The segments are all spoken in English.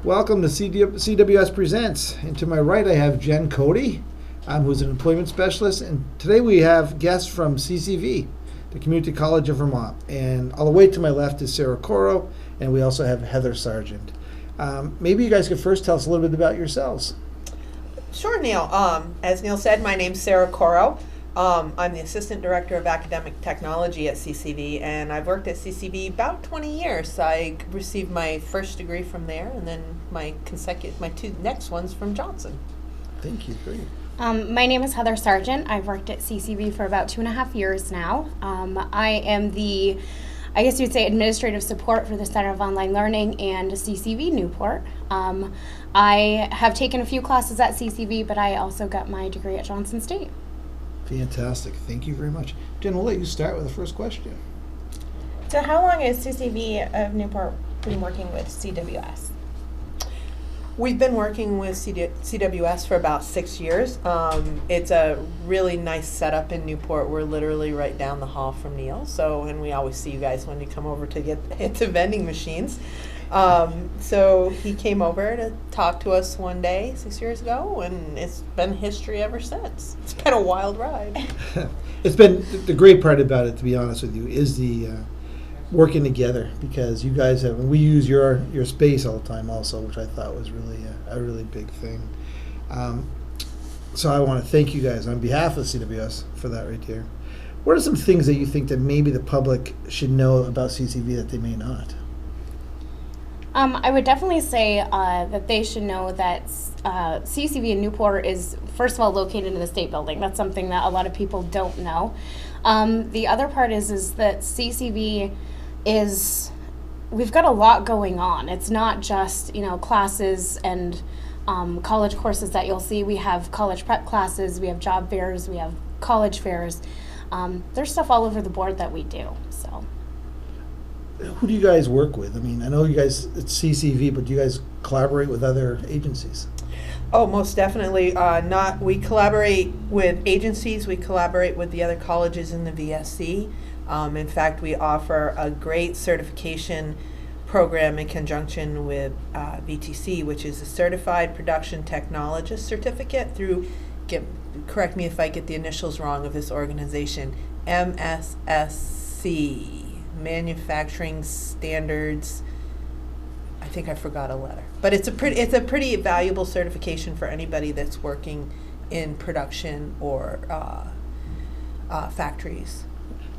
Welcome to CWS Presents. And to my right, I have Jen Cody, who's an employment specialist. And today we have guests from C.C.V, the Community College of Vermont. And all the way to my left is Sarah Coro, and we also have Heather Sargent. Maybe you guys could first tell us a little bit about yourselves. Sure, Neil. As Neil said, my name's Sarah Coro. I'm the Assistant Director of Academic Technology at C.C.V, and I've worked at C.C.V about 20 years. I received my first degree from there, and then my two next ones from Johnson. Thank you. Great. My name is Heather Sargent. I've worked at C.C.V for about 2.5 years now. I am the, I guess you'd say, administrative support for the Center of Online Learning and C.C.V Newport. I have taken a few classes at C.C.V, but I also got my degree at Johnson State. Fantastic. Thank you very much. Jen, we'll let you start with the first question. So how long has C.C.V of Newport been working with CWS? We've been working with CWS for about 6 years. It's a really nice setup in Newport. We're literally right down the hall from Neil. And we always see you guys when you come over to get into vending machines. So he came over to talk to us one day 6 years ago, and it's been history ever since. It's been a wild ride. It's been the great part about it, to be honest with you, is the working together, because you guys have, and we use your space all the time also, which I thought was really a really big thing. So I want to thank you guys on behalf of CWS for that right there. What are some things that you think that maybe the public should know about CCV that they may not? I would definitely say that they should know that CCV in Newport is, first of all, located in the State Building. That's something that a lot of people don't know. The other part is that CCV is, we've got a lot going on. It's not just, classes and college courses that you'll see. We have college prep classes, we have job fairs, we have college fairs. There's stuff all over the board that we do, so. Who do you guys work with? I mean, I know you guys, it's CCV, but do you guys collaborate with other agencies? Oh, most definitely. We collaborate with agencies. We collaborate with the other colleges in the VSC. In fact, we offer a great certification program in conjunction with VTC, which is a Certified Production Technologist Certificate through, correct me if I get the initials wrong of this organization, MSSC. Manufacturing Standards. I think I forgot a letter, but it's a pretty valuable certification for anybody that's working in production or factories.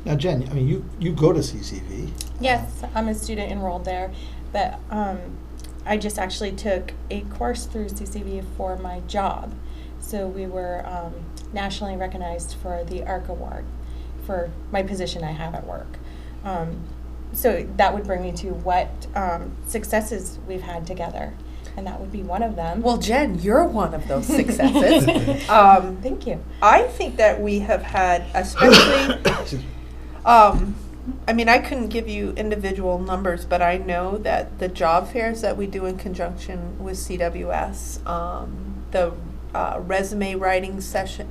Now, Jen, I mean, you go to CCV. Yes, I'm a student enrolled there, but I just actually took a course through CCV for my job. So we were nationally recognized for the ARC Award for my position I have at work. So that would bring me to what successes we've had together, and that would be one of them. Well, Jen, you're one of those successes. Thank you. I think that we have had, especially, I mean, I couldn't give you individual numbers, but I know that the job fairs that we do in conjunction with CWS, the resume writing session,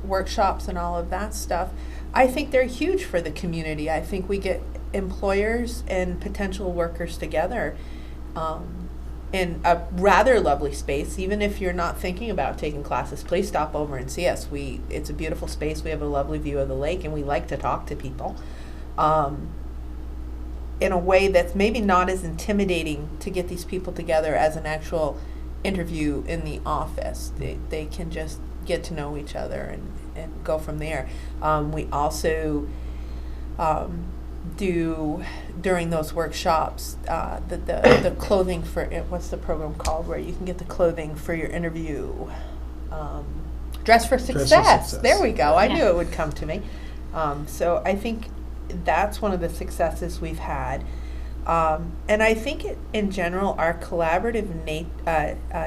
workshops and all of that stuff, I think they're huge for the community. I think we get employers and potential workers together in a rather lovely space. Even if you're not thinking about taking classes, please stop over and see us. It's a beautiful space. We have a lovely view of the lake, and we like to talk to people in a way that's maybe not as intimidating to get these people together as an actual interview in the office. They can just get to know each other and go from there. We also do, during those workshops, the clothing for, what's the program called, where you can get the clothing for your interview? Dress for Success. There we go. I knew it would come to me. So I think that's one of the successes we've had. And I think in general, our collaborative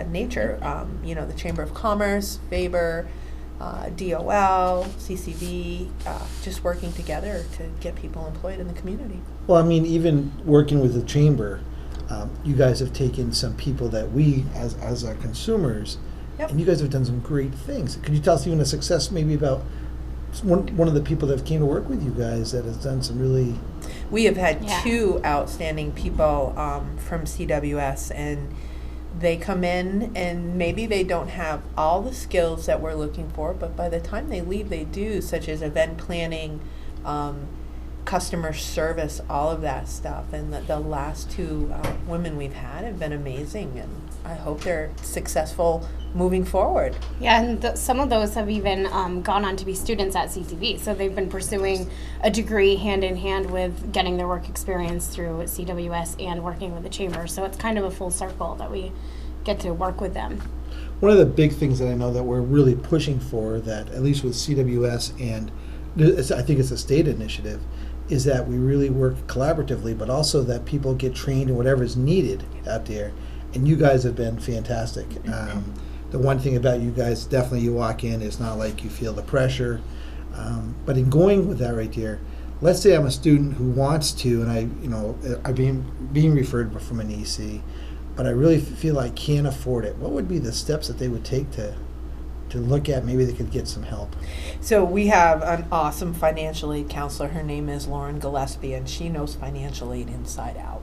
nature, the Chamber of Commerce, Faber, DOL, CCV, just working together to get people employed in the community. Well, I mean, even working with the chamber, you guys have taken some people that we, as our consumers, Yep. and you guys have done some great things. Could you tell us even a success maybe about one of the people that came to work with you guys that has done some really... We have had two outstanding people from CWS, and they come in and maybe they don't have all the skills that we're looking for, but by the time they leave, they do, such as event planning, customer service, all of that stuff. And the last two women we've had have been amazing, and I hope they're successful moving forward. Yeah, and some of those have even gone on to be students at CCV. So they've been pursuing a degree hand in hand with getting their work experience through CWS and working with the chamber. So it's kind of a full circle that we get to work with them. One of the big things that I know that we're really pushing for, that at least with CWS, and I think it's a state initiative, is that we really work collaboratively, but also that people get trained in whatever is needed out there. And you guys have been fantastic. The one thing about you guys, definitely you walk in, it's not like you feel the pressure. But in going with that right there, let's say I'm a student who wants to, and I'm being referred from an EC, but I really feel I can't afford it. What would be the steps that they would take to look at, maybe they could get some help? So we have an awesome financial aid counselor. Her name is Lauren Gillespie, and she knows financial aid inside out.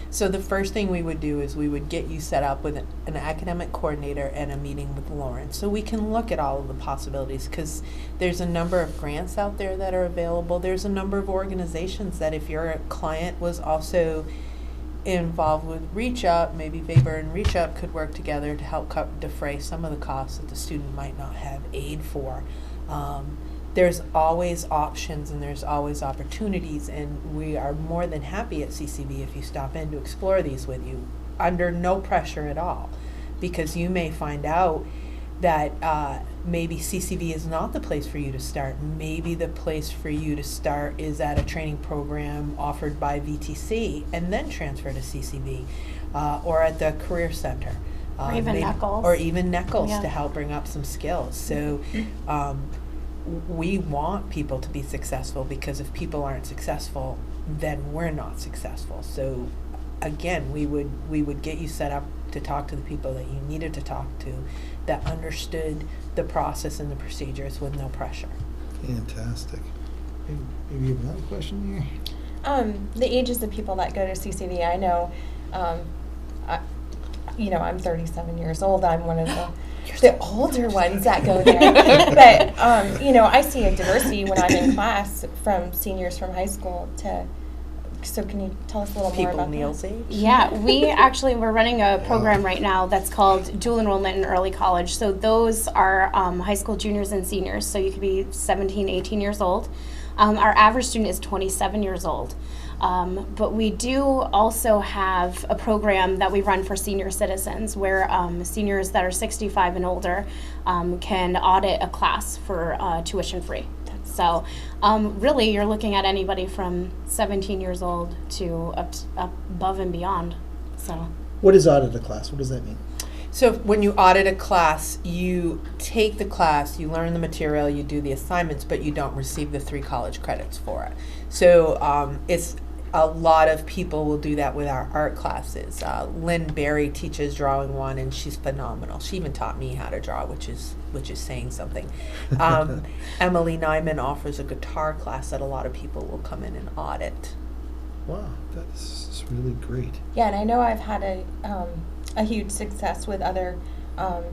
So the first thing we would do is we would get you set up with an academic coordinator and a meeting with Lauren, so we can look at all of the possibilities, because there's a number of grants out there that are available. There's a number of organizations that if your client was also involved with Reach Up, maybe Weber and Reach Up could work together to help defray some of the costs that the student might not have aid for. There's always options and there's always opportunities, and we are more than happy at C.C.V. if you stop in to explore these with you under no pressure at all, because you may find out that maybe C.C.V. is not the place for you to start. Maybe the place for you to start is at a training program offered by VTC and then transfer to C.C.V. Or at the Career Center. Or even Neckles. Or even Neckles, Yeah. to help bring up some skills. So we want people to be successful, because if people aren't successful, then we're not successful. So again, we would get you set up to talk to the people that you needed to talk to, that understood the process and the procedures with no pressure. Fantastic. Maybe you have another question here? The ages of people that go to CCV, I know, I'm 37 years old. I'm one of the older ones that go there. But, I see a diversity when I'm in class, from seniors from high school to, so can you tell us a little more about Neil's that? age? Yeah, we're running a program right now that's called dual enrollment in early college. So those are high school juniors and seniors. So you could be 17, 18 years old. Our average student is 27 years old. But we do also have a program that we run for senior citizens, where seniors that are 65 and older can audit a class for tuition free. So really, you're looking at anybody from 17 years old to up above and beyond. So, What is audit a class? What does that mean? So when you audit a class, you take the class, you learn the material, you do the assignments, but you don't receive the 3 college credits for it. So it's a lot of people will do that with our art classes. Lynn Berry teaches drawing 1, and she's phenomenal. She even taught me how to draw, which is saying something. Emily Nyman offers a guitar class that a lot of people will come in and audit. Wow, that's really great. Yeah, and I know I've had a huge success with other,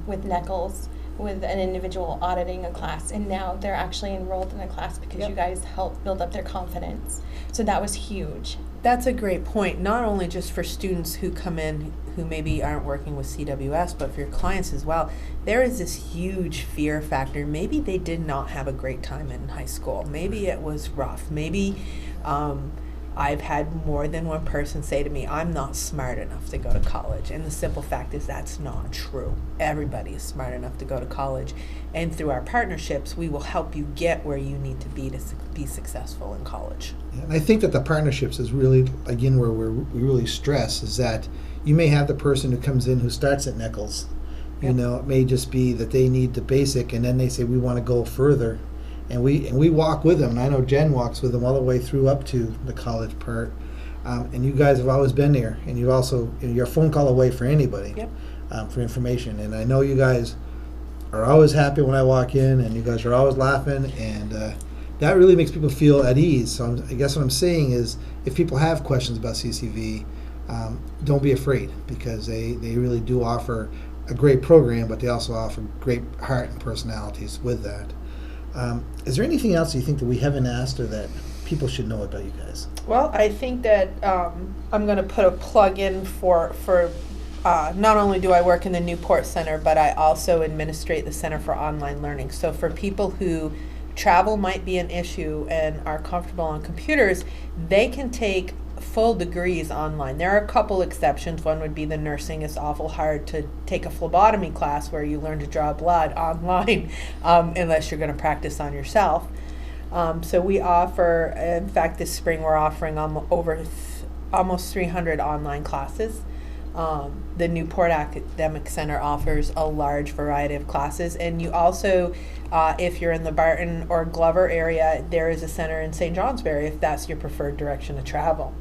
with Neckles, with an individual auditing a class, and now they're actually enrolled in a class because you guys helped build up their confidence. So that was huge. That's a great point, not only just for students who come in who maybe aren't working with CWS, but for your clients as well. There is this huge fear factor. Maybe they did not have a great time in high school. Maybe it was rough. Maybe I've had more than one person say to me, I'm not smart enough to go to college. And the simple fact is that's not true. Everybody is smart enough to go to college. And through our partnerships, we will help you get where you need to be successful in college. Yeah, and I think that the partnerships is really, again, where we really stress is that you may have the person who comes in who starts at Neckles. You know, it may just be that they need the basic, and then they say, we want to go further. And we walk with them, and I know Jen walks with them all the way through up to the college part. And you guys have always been there, and you also, you're a phone call away for anybody for information. And I know you guys are always happy when I walk in, and you guys are always laughing, and that really makes people feel at ease. So I guess what I'm saying is, if people have questions about CCV, don't be afraid, because they really do offer a great program, but they also offer great heart and personalities with that. Is there anything else you think that we haven't asked or that people should know about you guys? Well, I think that I'm going to put a plug in for not only do I work in the Newport Center, but I also administrate the Center for Online Learning. So for people who travel might be an issue and are comfortable on computers, they can take full degrees online. There are a couple exceptions. One would be the nursing. It's awful hard to take a phlebotomy class where you learn to draw blood online unless you're going to practice on yourself. So we offer, in fact, this spring we're offering almost 300 online classes. The Newport Academic Center offers a large variety of classes, and you also, if you're in the Barton or Glover area, there is a center in St. Johnsbury if that's your preferred direction to travel.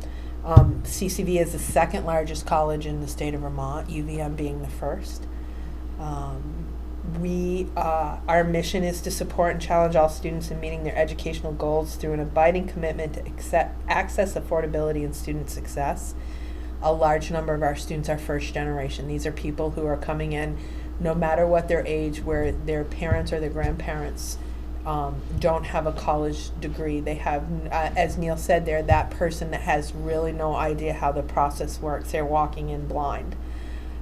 C.C.V is the second largest college in the state of Vermont, UVM being the first. Our mission is to support and challenge all students in meeting their educational goals through an abiding commitment to access, affordability, and student success. A large number of our students are first generation. These are people who are coming in no matter what their age, where their parents or their grandparents don't have a college degree. They have, as Neil said, they're that person that has really no idea how the process works. They're walking in blind.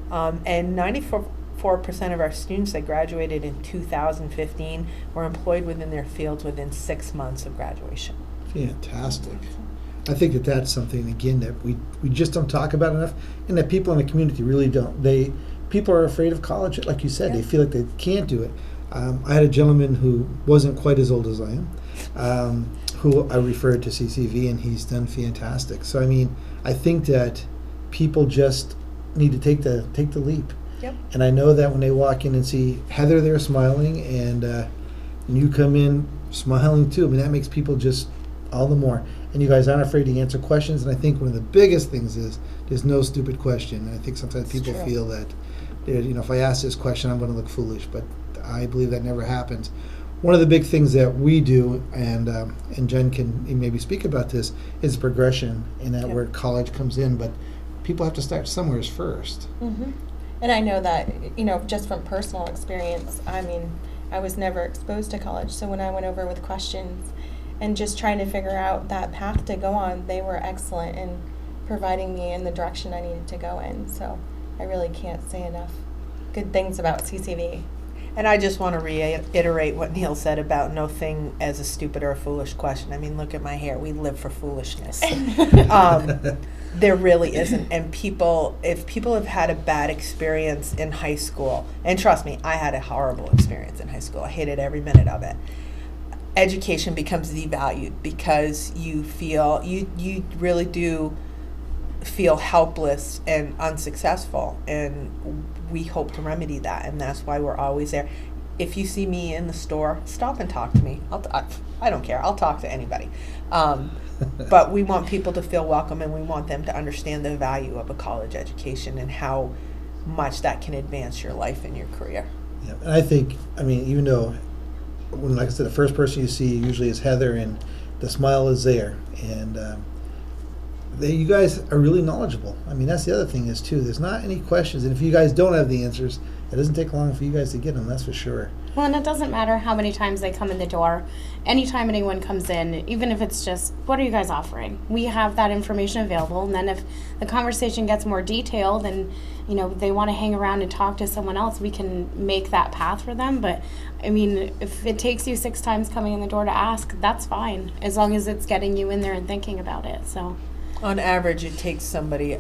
And 94% of our students that graduated in 2015 were employed within their fields within 6 months of graduation. Fantastic. I think that that's something, again, that we just don't talk about enough, and that people in the community really don't. People are afraid of college, like you said. They feel like they can't do it. I had a gentleman who wasn't quite as old as I am, who I referred to C.C.V, and he's done fantastic. So, I mean, I think that people just need to take the leap. Yep. And I know that when they walk in and see Heather there smiling, and you come in smiling too, I mean, that makes people just all the more. And you guys aren't afraid to answer questions, and I think one of the biggest things is there's no stupid question. And I think sometimes people feel that, if I ask this question, I'm going to look foolish, but I believe that never happens. One of the big things that we do, and Jen can maybe speak about this, is progression, and that where college comes in, but people have to start somewhere first. Mm-hmm. And I know that, just from personal experience, I mean, I was never exposed to college, so when I went over with questions and just trying to figure out that path to go on, they were excellent in providing me in the direction I needed to go in. So I really can't say enough good things about C.C.V. And I just want to reiterate what Neil said about no thing as a stupid or a foolish question. I mean, look at my hair. We live for foolishness. There really isn't. And if people have had a bad experience in high school, and trust me, I had a horrible experience in high school. I hated every minute of it. Education becomes devalued because you really do feel helpless and unsuccessful, and we hope to remedy that, and that's why we're always there. If you see me in the store, stop and talk to me. I don't care. I'll talk to anybody. But we want people to feel welcome, and we want them to understand the value of a college education and how much that can advance your life and your career. Yeah, and I think, even though, like I said, the first person you see usually is Heather, and the smile is there, and you guys are really knowledgeable. I mean, that's the other thing is, too, there's not any questions, and if you guys don't have the answers, it doesn't take long for you guys to get them, that's for sure. Well, and it doesn't matter how many times they come in the door. Anytime anyone comes in, even if it's just, what are you guys offering? We have that information available, and then if the conversation gets more detailed and, they want to hang around and talk to someone else, we can make that path for them. But, if it takes you 6 times coming in the door to ask, that's fine, as long as it's getting you in there and thinking about it, so. On average, it takes somebody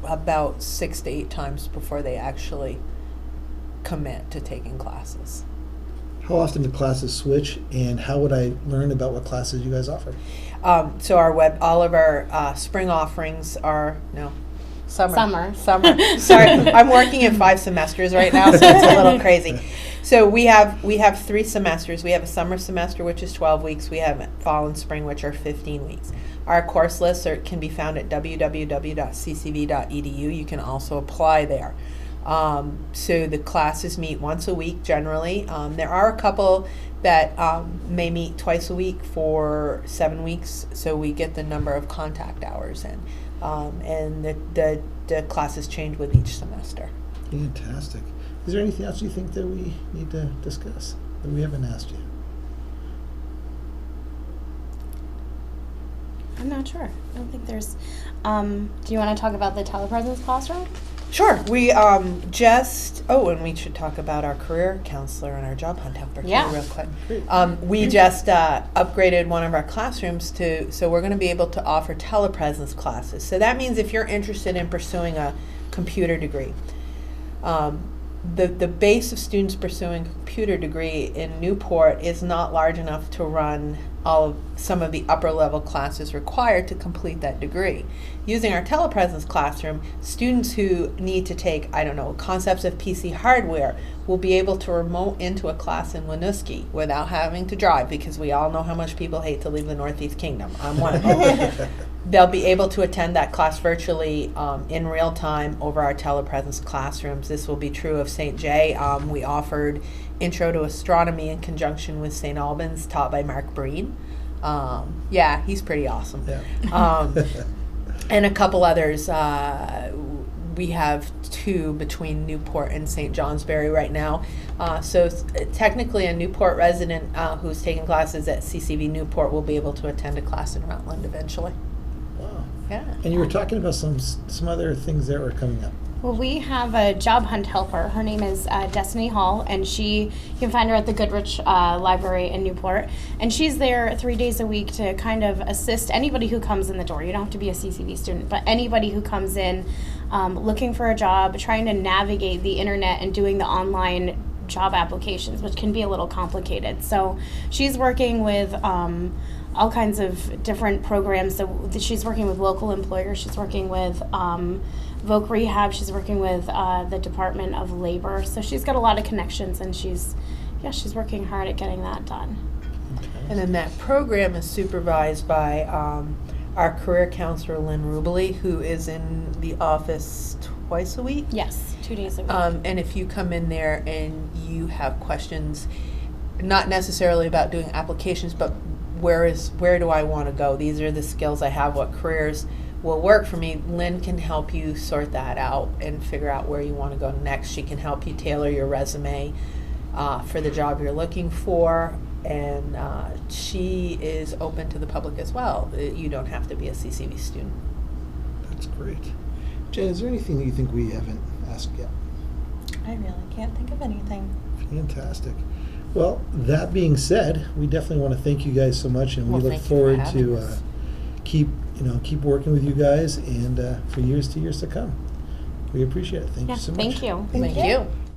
about 6 to 8 times before they actually commit to taking classes. How often do classes switch, and how would I learn about what classes you guys offer? So all of our spring offerings are summer. Sorry, I'm working in 5 semesters right now, so it's a little crazy. So we have 3 semesters. We have a summer semester, which is 12 weeks. We have fall and spring, which are 15 weeks. Our course lists can be found at www.ccv.edu. You can also apply there. So the classes meet once a week generally. There are a couple that may meet twice a week for 7 weeks, so we get the number of contact hours in. and the classes change with each semester. Fantastic. Is there anything else you think that we need to discuss that we haven't asked you? I'm not sure. I don't think there's. Do you want to talk about the telepresence classroom? Sure. We and we should talk about our career counselor and our job hunt helper too, Yeah. real quick. We just upgraded one of our classrooms so we're going to be able to offer telepresence classes. So that means if you're interested in pursuing a computer degree, the base of students pursuing a computer degree in Newport is not large enough to run some of the upper level classes required to complete that degree. Using our telepresence classroom, students who need to take, concepts of PC hardware will be able to remote into a class in Winooski without having to drive, because we all know how much people hate to leave the Northeast Kingdom. I'm one of them. They'll be able to attend that class virtually in real time over our telepresence classrooms. This will be true of St. J. We offered Intro to Astronomy in conjunction with St. Albans, taught by Mark Breen. He's pretty awesome. Yeah. And a couple others. We have 2 between Newport and St. Johnsbury right now. So technically a Newport resident who's taking classes at C.C.V. Newport will be able to attend a class in Rutland eventually. Wow. Yeah. And you were talking about some other things that were coming up. Well, we have a job hunt helper. Her name is Destiny Hall, and you can find her at the Goodrich Library in Newport. And she's there 3 days a week to kind of assist anybody who comes in the door. You don't have to be a CCV student, but anybody who comes in looking for a job, trying to navigate the internet and doing the online job applications, which can be a little complicated. So she's working with all kinds of different programs. So she's working with local employers. She's working with Voc Rehab. She's working with the Department of Labor. So she's got a lot of connections, and she's working hard at getting that done. And then that program is supervised by our career counselor, Lynn Rubely, who is in the office twice a week. Yes, 2 days a week. And if you come in there and you have questions, not necessarily about doing applications, but where do I want to go? These are the skills I have. What careers will work for me? Lynn can help you sort that out and figure out where you want to go next. She can help you tailor your resume for the job you're looking for. And she is open to the public as well. You don't have to be a CCV student. That's great. Jen, is there anything that you think we haven't asked yet? I really can't think of anything. Fantastic. Well, that being said, we definitely want to thank you guys so much, and we look thank you for forward having to us. keep working with you guys and for years to come. We appreciate it. Thank Yeah, you so much. thank you. Thank you.